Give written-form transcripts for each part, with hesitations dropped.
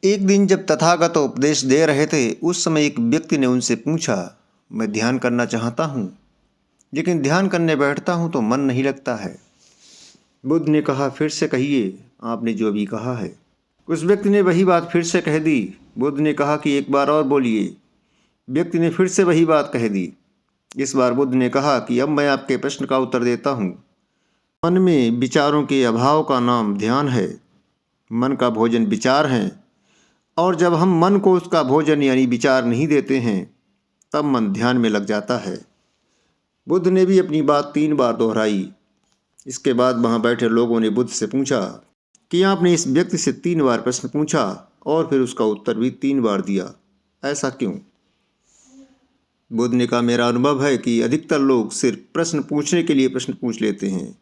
एक दिन जब तथागत उपदेश दे रहे थे, उस समय एक व्यक्ति ने उनसे पूछा, मैं ध्यान करना चाहता हूँ, लेकिन ध्यान करने बैठता हूँ तो मन नहीं लगता है। बुद्ध ने कहा, फिर से कहिए आपने जो भी कहा है। उस व्यक्ति ने वही बात फिर से कह दी। बुद्ध ने कहा कि एक बार और बोलिए। व्यक्ति ने फिर से वही बात कह दी। इस बार बुद्ध ने कहा कि अब मैं आपके प्रश्न का उत्तर देता हूँ। मन में विचारों के अभाव का नाम ध्यान है। मन का भोजन विचार है, और जब हम मन को उसका भोजन यानी विचार नहीं देते हैं, तब मन ध्यान में लग जाता है। बुद्ध ने भी अपनी बात 3 बार दोहराई। इसके बाद वहाँ बैठे लोगों ने बुद्ध से पूछा कि आपने इस व्यक्ति से 3 बार प्रश्न पूछा और फिर उसका उत्तर भी 3 बार दिया, ऐसा क्यों? बुद्ध ने कहा, मेरा अनुभव है कि अधिकतर लोग सिर्फ प्रश्न पूछने के लिए प्रश्न पूछ लेते हैं,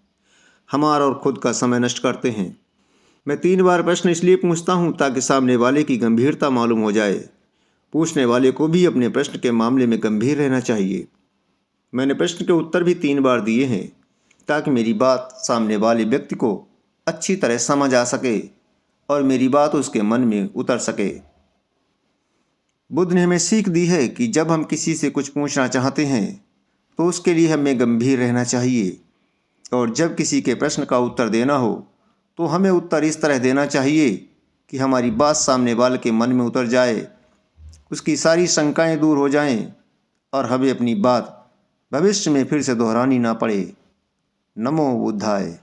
हमारा और खुद का समय नष्ट करते हैं। मैं 3 बार प्रश्न इसलिए पूछता हूँ ताकि सामने वाले की गंभीरता मालूम हो जाए। पूछने वाले को भी अपने प्रश्न के मामले में गंभीर रहना चाहिए। मैंने प्रश्न के उत्तर भी 3 बार दिए हैं ताकि मेरी बात सामने वाले व्यक्ति को अच्छी तरह समझ आ सके और मेरी बात उसके मन में उतर सके। बुद्ध ने हमें सीख दी है कि जब हम किसी से कुछ पूछना चाहते हैं तो उसके लिए हमें गंभीर रहना चाहिए, और जब किसी के प्रश्न का उत्तर देना हो तो हमें उत्तर इस तरह देना चाहिए कि हमारी बात सामने वाले के मन में उतर जाए, उसकी सारी शंकाएं दूर हो जाएं और हमें अपनी बात भविष्य में फिर से दोहरानी ना पड़े। नमो बुद्धाय।